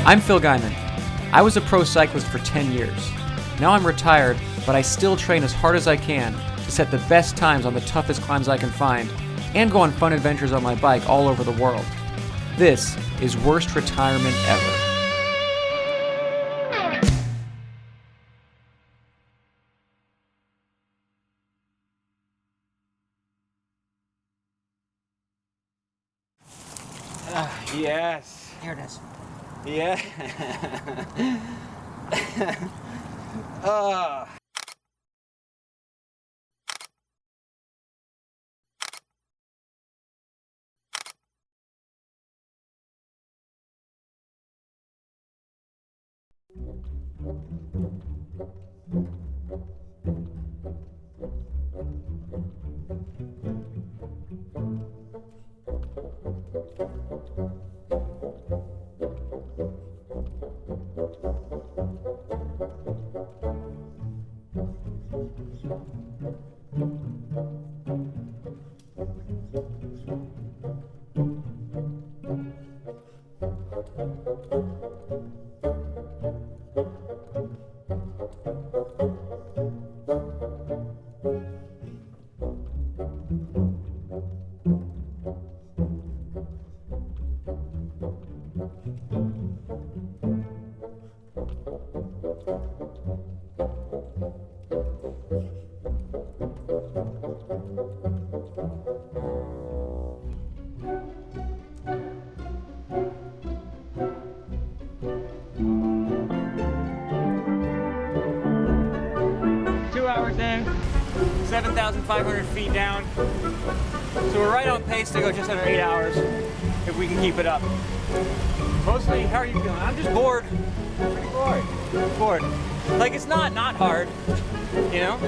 I'm Phil Gaimon. I was a pro cyclist for 10 years. Now I'm retired, but I still train as hard as I can to set the best times on the toughest climbs I can find and go on fun adventures on my bike all over the world. This is Worst Retirement Ever. Yes. Here it is. Yeah. uh. 2 hours in, 7,500 feet down. So we're right on pace to go just under 8 hours if we can keep it up. Mostly, how are you feeling? I'm just bored. Pretty bored. Bored. Like, it's not hard, you know?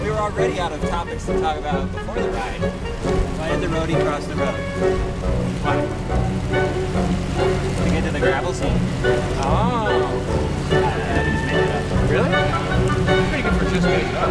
We were already out of topics to talk about before the ride. Why did the roadie cross the road? Why? To get to the gravel scene. Oh. I just made it up. Really? Pretty good for just getting it up.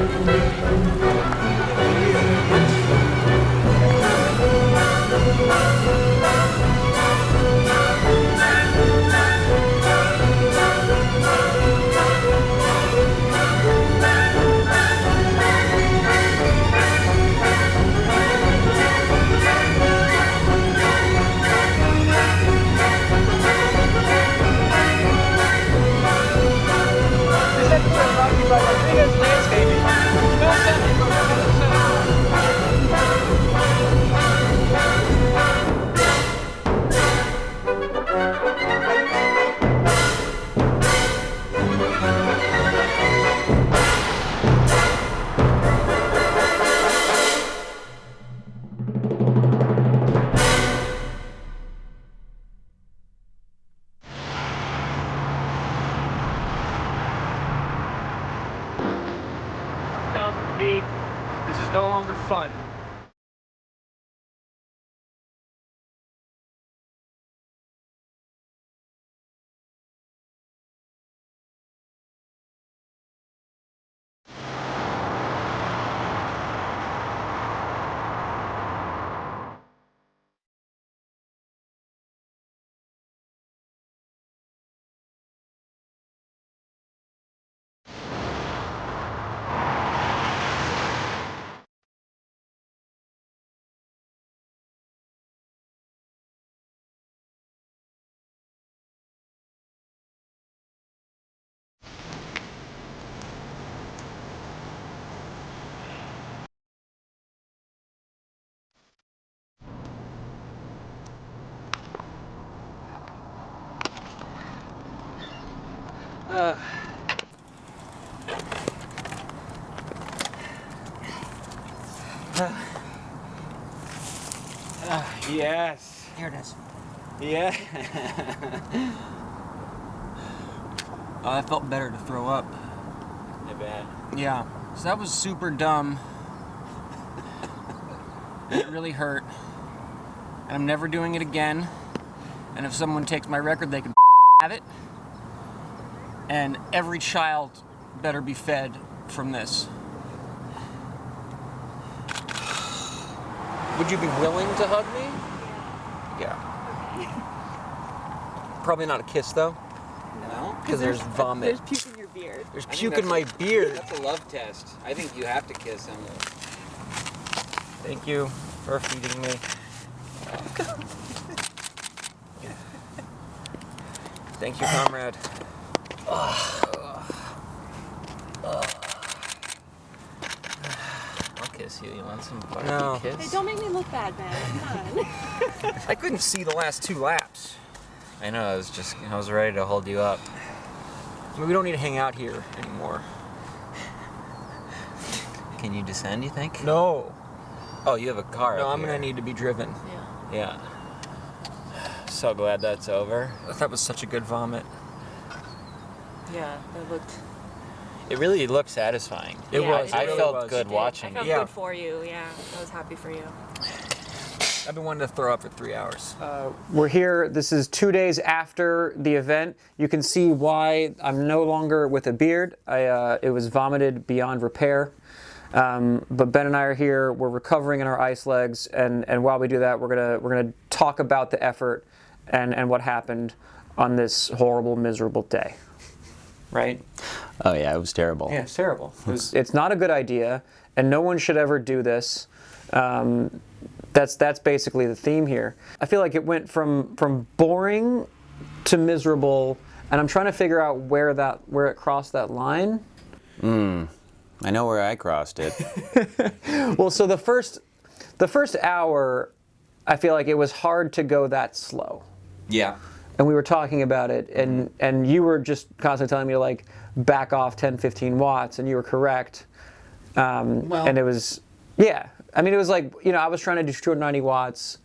This is no longer fun. Yes. Here it is. Yeah. Oh, that felt better to throw up. I bet. Yeah. So that was super dumb. It really hurt. And I'm never doing it again. And if someone takes my record, they can have it. And every child better be fed from this. Would you be willing to hug me? Probably not a kiss though. No? Because there's vomit. There's puke in your beard. There's puke in my beard. That's a love test. I think you have to kiss him. Thank you for feeding me. Thank you, comrade. I'll kiss you. You want some barbecue No. kiss? Hey, don't make me look bad, man. Come on. I couldn't see the last 2 laps. I know. I was ready to hold you up. I mean, we don't need to hang out here anymore. Can you descend, you think? No. Oh, you have a car No, up I'm here. gonna need to be driven. Yeah. Yeah. So glad that's over. That was such a good vomit. Yeah, that looked. It really looked satisfying. It Yeah, was. it I really felt was. good I watching felt it. Yeah. good for you. Yeah, I was happy for you. I've been wanting to throw up for 3 hours. We're here. This is 2 days after the event. You can see why I'm no longer with a beard. It was vomited beyond repair. But Ben and I are here. We're recovering in our ice legs, and while we do that, we're gonna talk about the effort and what happened on this horrible, miserable day. Right? Oh yeah, it was terrible. Yeah, it's terrible. It's not a good idea, and no one should ever do this. That's basically the theme here. I feel like it went from boring to miserable, and I'm trying to figure out where it crossed that line. I know where I crossed it. Well, so the first hour, I feel like it was hard to go that slow. Yeah. And we were talking about it, and you were just constantly telling me to like back off 10, 15 watts, and you were correct. And it was, yeah. I mean, it was like, I was trying to do 290 watts,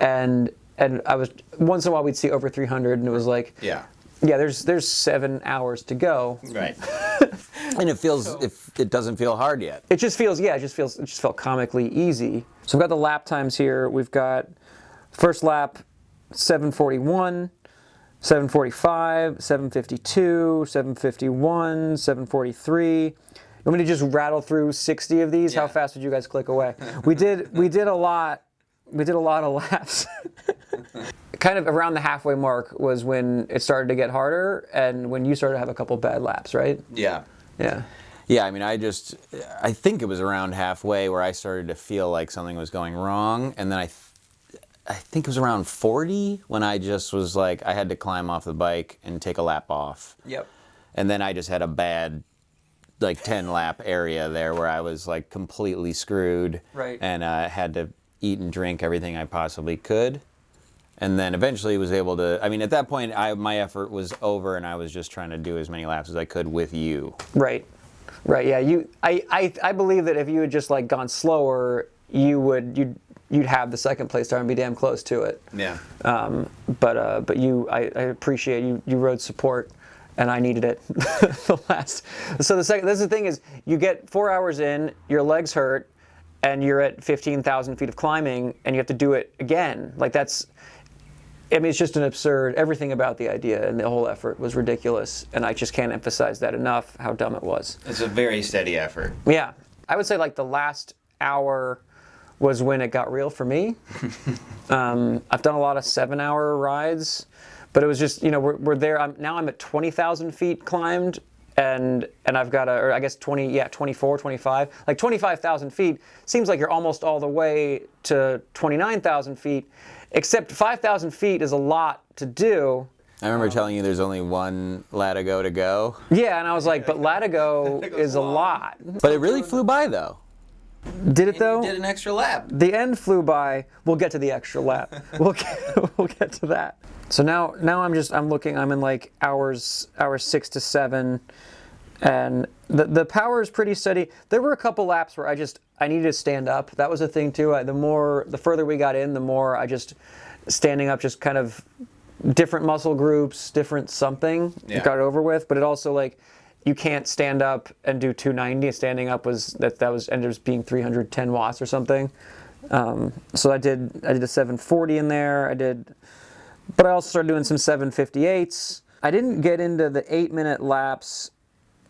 and I was, once in a while we'd see over 300, and it was like, Yeah. there's 7 hours to go. Right. And it doesn't feel hard yet. It just felt comically easy. So we've got the lap times here. We've got first lap 7:41, 7:45, 7:52, 7:51, 7:43. You want me to just rattle through 60 of these? Yeah. How fast would you guys click away? We did a lot of laps. Kind of around the halfway mark was when it started to get harder, and when you started to have a couple bad laps, right? Yeah. Yeah. Yeah, I mean, I think it was around halfway where I started to feel like something was going wrong, and then I think it was around 40 when I just was like, I had to climb off the bike and take a lap off. Yep. And then I just had a bad, like 10 lap area there where I was like completely screwed. Right. And I had to eat and drink everything I possibly could. And then eventually was able to, I mean, at that point, my effort was over, and I was just trying to do as many laps as I could with you. Right. Yeah. I believe that if you had just like gone slower, you'd have the second place time and be damn close to it. Yeah. But I appreciate you rode support, and I needed it. So this is the thing is, you get 4 hours in, your legs hurt, and you're at 15,000 feet of climbing, and you have to do it again. Like it's just an absurd, everything about the idea and the whole effort was ridiculous, and I just can't emphasize that enough, how dumb it was. It's a very steady effort. Yeah. I would say like the last hour was when it got real for me. I've done a lot of 7-hour rides, but it was just, we're there. I'm at 20,000 feet climbed, and I've got or I guess 24, 25. Like 25,000 feet seems like you're almost all the way to 29,000 feet, except 5,000 feet is a lot to do. I remember telling you there's only one Latigo to go. Yeah, and I was like, but Latigo is a lot. But it really flew by, though. Did it though? You did an extra lap. The end flew by. We'll get to the extra lap. We'll get to that. So now I'm looking. I'm in like hours 6 to 7, and the power is pretty steady. There were a couple laps where I needed to stand up. That was a thing too. The further we got in, the more I just standing up, just kind of different muscle groups, different something. Yeah. Got it over with. But it also like, you can't stand up and do 290. Standing up ended up being 310 watts or something. So I did a 740 in there. But I also started doing some 758s. I didn't get into the 8-minute laps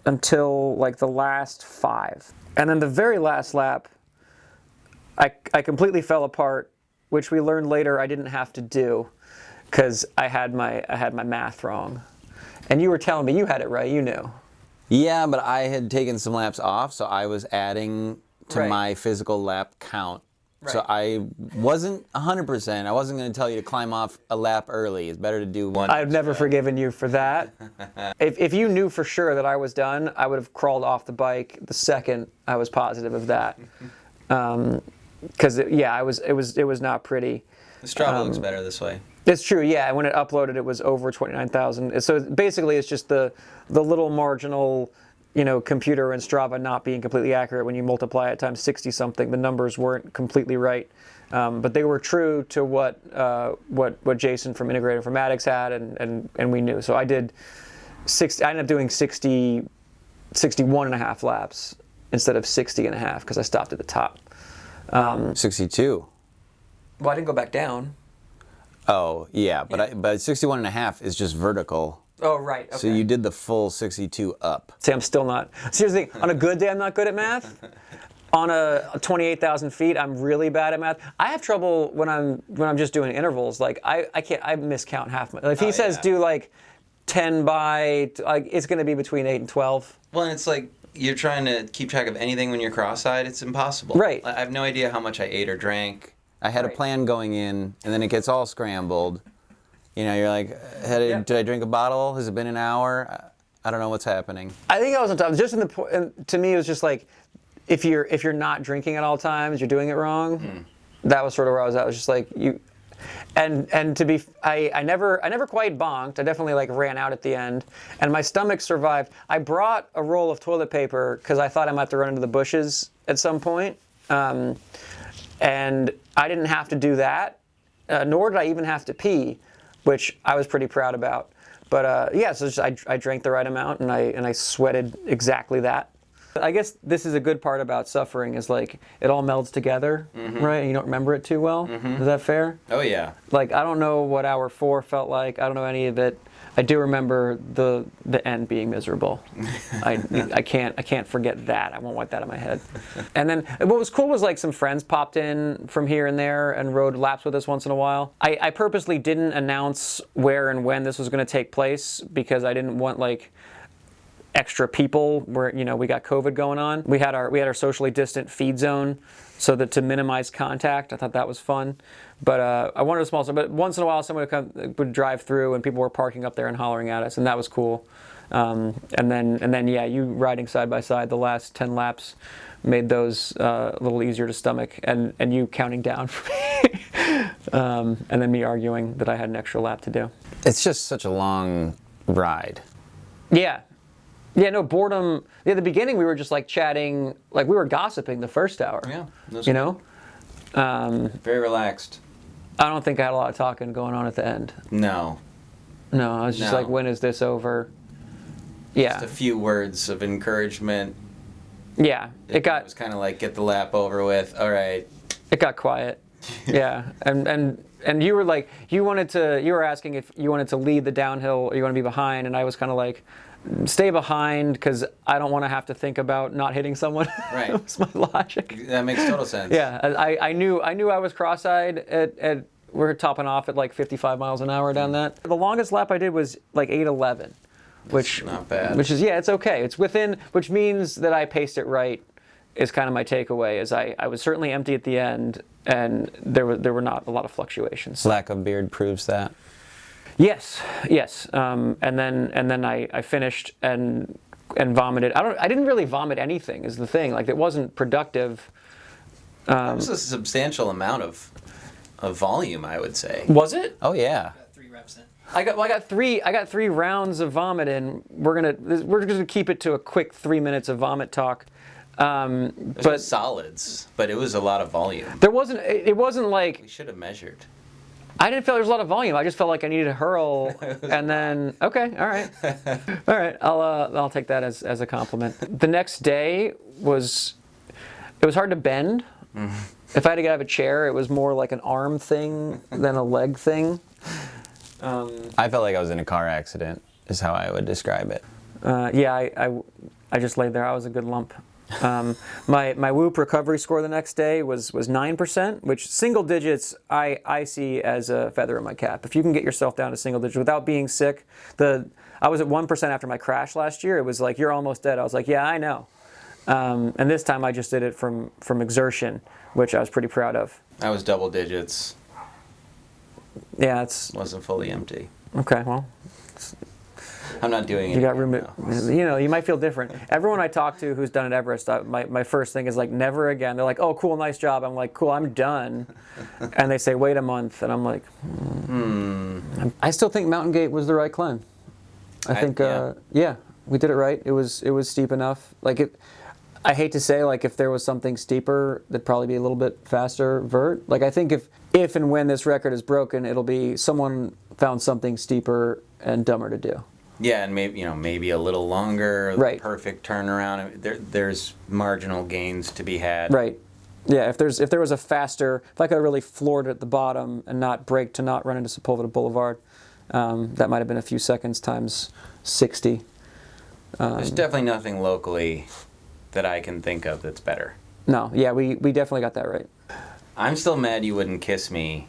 until like the last 5. And then the very last lap, I completely fell apart, which we learned later I didn't have to do. because I had my math wrong, and you were telling me you had it right. You knew. Yeah, but I had taken some laps off, so I was adding to Right. my physical lap count. So Right. I wasn't 100%. I wasn't going to tell you to climb off a lap early. It's better to do one. I've never forgiven you for that. If you knew for sure that I was done, I would have crawled off the bike the second I was positive of that. Because it was not pretty. The Strava looks better this way. It's true, yeah. When it uploaded, it was over 29,000. So basically, it's just the little marginal, computer and Strava not being completely accurate. When you multiply it times 60 something, the numbers weren't completely right, but they were true to what Jason from Integrated Informatics had, and we knew. So I did I ended up doing 61 and a half laps instead of 60 and a half because I stopped at the top. 62. Well, I didn't go back down. Oh, yeah, but 61 and a half is just vertical. Oh, right. Okay. So you did the full 62 up. See, I'm still not. Seriously, on a good day, I'm not good at math. On a 28,000 feet, I'm really bad at math. I have trouble when I'm just doing intervals. Like I miscount half my. If he says do like 10 by, like it's going to be between 8 and 12. Well, and it's like you're trying to keep track of anything when you're cross-eyed. It's impossible. Right. I have no idea how much I ate or drank. I had a plan going in, and then it gets all scrambled. You're like, did I drink a bottle? Has it been an hour? I don't know what's happening. I think I was on top. Just to me, it was just like, if you're not drinking at all times, you're doing it wrong. That was sort of where I was at. I was just like you, and I never quite bonked. I definitely like ran out at the end, and my stomach survived. I brought a roll of toilet paper because I thought I might have to run into the bushes at some point. And I didn't have to do that, nor did I even have to pee, which I was pretty proud about. But so I drank the right amount and I sweated exactly that. I guess this is a good part about suffering is like it all melds together, right? And you don't remember it too well. Is that fair? Oh, yeah. Like I don't know what hour 4 felt like. I don't know any of it. I do remember the end being miserable. I can't forget that. I won't wipe that out of my head. And then what was cool was like some friends popped in from here and there and rode laps with us once in a while. I purposely didn't announce where and when this was going to take place because I didn't want like extra people where we got COVID going on. We had our socially distant feed zone so that to minimize contact. I thought that was fun. But I wanted a small zone. But once in a while, someone would drive through, and people were parking up there and hollering at us, and that was cool. And then, you riding side by side the last 10 laps made those a little easier to stomach, and you counting down for me, and then me arguing that I had an extra lap to do. It's just such a long ride. Yeah. Yeah, no, boredom. At the beginning, we were just like chatting, like we were gossiping the first hour. Yeah. Very relaxed. I don't think I had a lot of talking going on at the end. No. No, I was just like, when is this over? Yeah. Just a few words of encouragement. Yeah. It was kind of like, get the lap over with. All right. It got quiet. Yeah. And you were like, you were asking if you wanted to lead the downhill or you want to be behind, and I was kind of like, stay behind because I don't want to have to think about not hitting someone. Right. That was my logic. That makes total sense. Yeah, I knew I was cross-eyed at we're topping off at like 55 miles an hour down that. The longest lap I did was like 8:11, which not bad. Which is it's okay. It's within, which means that I paced it right. Is kind of my takeaway. Is I was certainly empty at the end, and there were not a lot of fluctuations. Lack of beard proves that. Yes. And then I finished and vomited. I didn't really vomit anything. Is the thing. Like it wasn't productive. That was a substantial amount of volume, I would say. Was it? Oh yeah. 3 reps in. I got 3 rounds of vomit in. We're gonna keep it to a quick 3 minutes of vomit talk. But solids, but it was a lot of volume. It wasn't like We should have measured. I didn't feel there was a lot of volume. I just felt like I needed to hurl, and then okay, all right. I'll take that as a compliment. The next day it was hard to bend. If I had to get out of a chair, it was more like an arm thing than a leg thing. I felt like I was in a car accident, is how I would describe it. I just laid there. I was a good lump. My Whoop recovery score the next day was 9%, which single digits I see as a feather in my cap. If you can get yourself down to single digits without being sick, I was at 1% after my crash last year. It was like, you're almost dead. I was like, yeah, I know. And this time I just did it from exertion, which I was pretty proud of. I was double digits. Yeah, it's Wasn't fully empty. okay. Well, I'm not doing it. you got room. now. You know, you might feel different. Everyone I talk to who's done at Everest, my first thing is like, never again. They're like, oh, cool, nice job. I'm like, cool, I'm done. And they say, wait a month, and I'm like, I still think Mountain Gate was the right climb. I think, yeah, we did it right. It was steep enough. Like it. I hate to say, like, if there was something steeper, that'd probably be a little bit faster vert. Like, I think if and when this record is broken, it'll be someone found something steeper and dumber to do. Yeah, and maybe a little longer, Right. perfect turnaround. There's marginal gains to be had. Right. Yeah, if there was a faster, if I could have really floored it at the bottom and not brake to not run into Sepulveda Boulevard, that might have been a few seconds times 60. There's definitely nothing locally that I can think of that's better. No, yeah, we definitely got that right. I'm still mad you wouldn't kiss me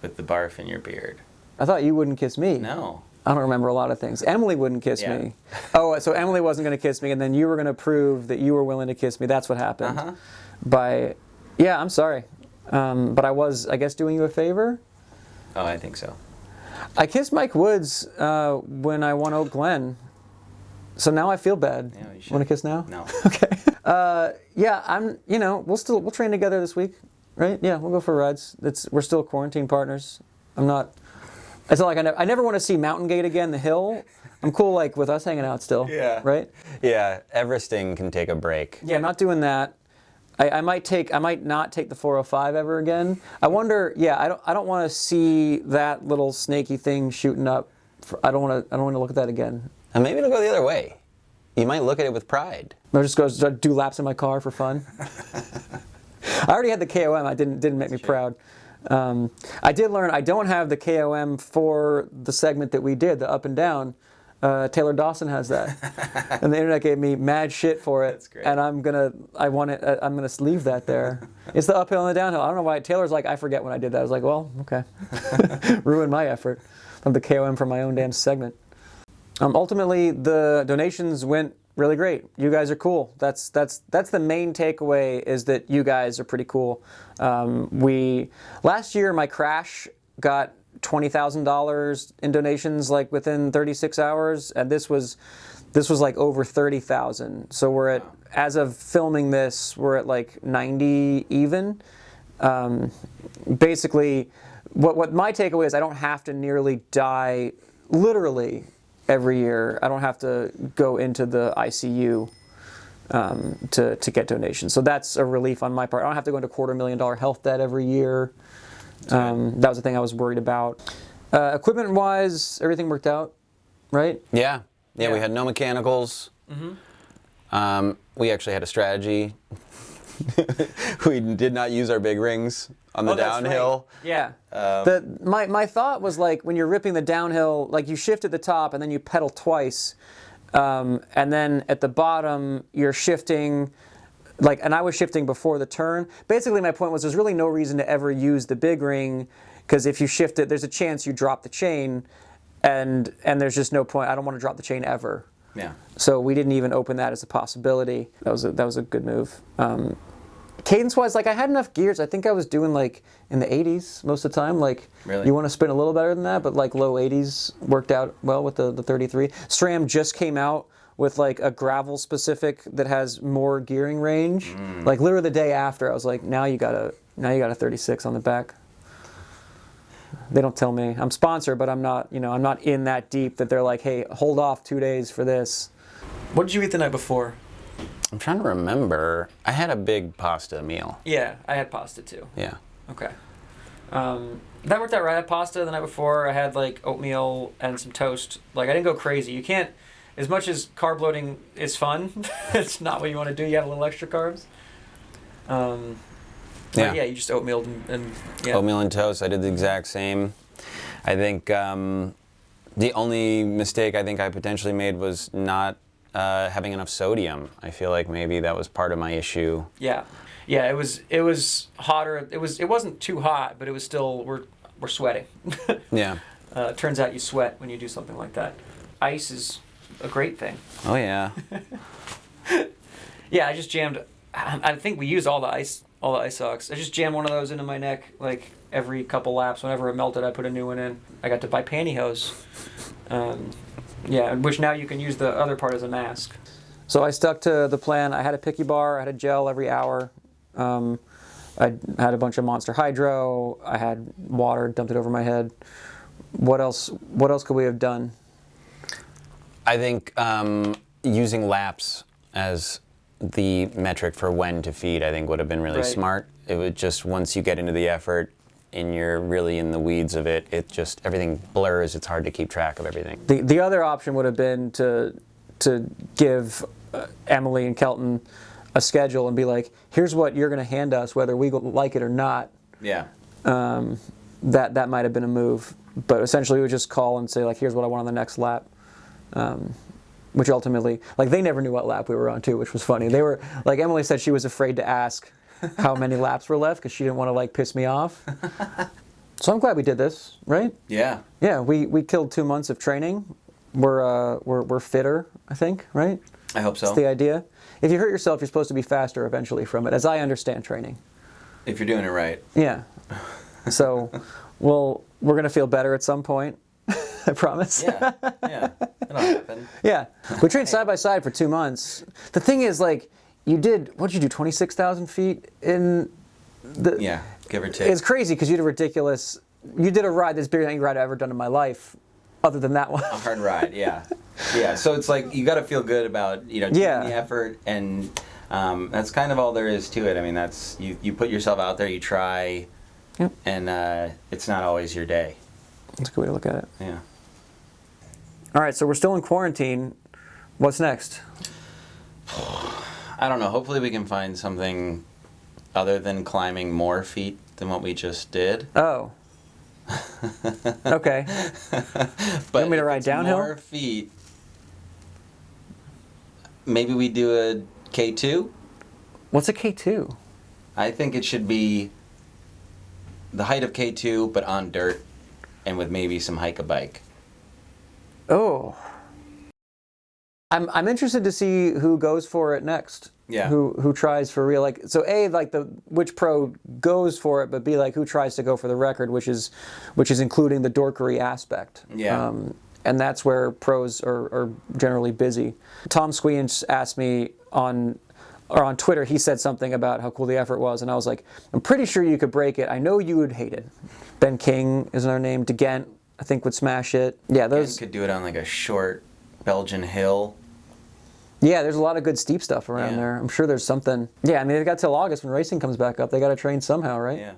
with the barf in your beard. I thought you wouldn't kiss me. No. I don't remember a lot of things. Emily wouldn't kiss Yeah. me. Oh, so Emily wasn't going to kiss me, and then you were going to prove that you were willing to kiss me. That's what happened. Yeah, I'm sorry. But I was, I guess, doing you a favor. Oh, I think so. I kissed Mike Woods when I won Oak Glen. So now I feel bad. Yeah, you should. Want to kiss now? No. Okay. Yeah, we'll train together this week, right? Yeah, we'll go for rides. We're still quarantine partners. It's not like I never want to see Mountain Gate again, the hill. I'm cool, like, with us hanging out still. Yeah. Right? Yeah, Everesting can take a break. Yeah, not doing that. I might not take the 405 ever again. I wonder. Yeah, I don't want to see that little snaky thing shooting up. I don't want to look at that again. And maybe it'll go the other way. You might look at it with pride. I'll just go do laps in my car for fun. I already had the KOM. I didn't make me proud. I did learn I don't have the KOM for the segment that we did, the up and down. Taylor Dawson has that, and the internet gave me mad shit for it. That's great. And I'm gonna leave that there. It's the uphill and the downhill. I don't know why. Taylor's like, I forget when I did that. I was like, well, okay, ruined my effort. I have the KOM for my own damn segment. Ultimately, the donations went really great. You guys are cool. That's the main takeaway, is that you guys are pretty cool. Last year my crash got $20,000 in donations like within 36 hours, and this was like over 30,000. So we're at, as of filming this, we're at like 90 even. Basically, what my takeaway is, I don't have to nearly die literally every year. I don't have to go into the ICU to get donations. So that's a relief on my part. I don't have to go into $250,000 health debt every year. That was the thing I was worried about. Equipment-wise, everything worked out, right? Yeah, we had no mechanicals. We actually had a strategy. We did not use our big rings on the downhill. Right. Yeah. My thought was, like, when you're ripping the downhill, like, you shift at the top and then you pedal twice, and then at the bottom you're shifting, like, and I was shifting before the turn. Basically, my point was there's really no reason to ever use the big ring, because if you shift it, there's a chance you drop the chain, and there's just no point. I don't want to drop the chain ever. Yeah. So we didn't even open that as a possibility. That was a good move. Cadence-wise, like, I had enough gears. I think I was doing like in the 80s most of the time. Like, really? You want to spin a little better than that, but like low 80s worked out well with the 33. SRAM just came out with like a gravel specific that has more gearing range. Like literally the day after, I was like, now you got a 36 on the back. They don't tell me. I'm sponsored, but I'm not in that deep that they're like, hey, hold off 2 days for this. What did you eat the night before? I'm trying to remember. I had a big pasta meal. Yeah, I had pasta too. Yeah. Okay. That worked out right. I had pasta the night before. I had like oatmeal and some toast. Like, I didn't go crazy. You can't, as much as carb loading is fun, it's not what you want to do. You have a little extra carbs. Yeah, you just oatmeal and yeah. Oatmeal and toast. I did the exact same. I think the only mistake I think I potentially made was not having enough sodium. I feel like maybe that was part of my issue. Yeah, yeah. It was hotter. It wasn't too hot, but it was still we're sweating. Yeah. Turns out you sweat when you do something like that. Ice is a great thing. Oh yeah. Yeah, I just jammed. I think we used all the ice socks. I just jammed one of those into my neck like every couple laps. Whenever it melted, I put a new one in. I got to buy pantyhose. Yeah, which now you can use the other part as a mask. So I stuck to the plan. I had a picky bar. I had a gel every hour. I had a bunch of Monster Hydro. I had water, dumped it over my head. What else could we have done? I think using laps as the metric for when to feed, I think would have been really Right. smart. It would just, once you get into the effort and you're really in the weeds of it, it just, everything blurs. It's hard to keep track of everything. The other option would have been to give Emily and Kelton a schedule and be like, here's what you're going to hand us, whether we like it or not. Yeah. That might have been a move. But essentially, we would just call and say, like, here's what I want on the next lap. Which ultimately, like, they never knew what lap we were on, too, which was funny. They were, like, Emily said she was afraid to ask how many laps were left because she didn't want to, like, piss me off. So I'm glad we did this, right? Yeah. Yeah, we killed 2 months of training. We're fitter, I think, right? I hope so. That's the idea. If you hurt yourself, you're supposed to be faster eventually from it, as I understand training. If you're doing it right. Yeah. So, we're going to feel better at some point. I promise. Yeah. Yeah. It'll happen. Yeah. We trained side by side for 2 months. The thing is, like, what did you do, 26,000 feet in the... Yeah. Give or take. It's crazy because you did a ride that's bigger than any ride I've ever done in my life, other than that one. A hard ride, yeah. Yeah, so it's like you got to feel good about, doing the effort, and that's kind of all there is to it. I mean, that's, you put yourself out there, you try, Yep. and it's not always your day. That's a good way to look at it. Yeah. All right, so we're still in quarantine. What's next? I don't know. Hopefully we can find something other than climbing more feet than what we just did. Oh. Okay. But want me to if ride it's downhill? more feet, maybe we do a K2? What's a K2? I think it should be the height of K2, but on dirt, and with maybe some hike-a-bike. Oh. I'm interested to see who goes for it next. Yeah. Who tries for real? Like, so A, like which pro goes for it, but B, like who tries to go for the record, which is including the dorkery aspect. Yeah. And that's where pros are generally busy. Tom Squeens asked me on Twitter, he said something about how cool the effort was, and I was like, I'm pretty sure you could break it. I know you would hate it. Ben King is another name. DeGent, I think, would smash it. Yeah, those could do it on like a short Belgian hill. Yeah, there's a lot of good steep stuff around Yeah. there. I'm sure there's something. Yeah, I mean, they've got till August when racing comes back up. They got to train somehow, right? Yeah.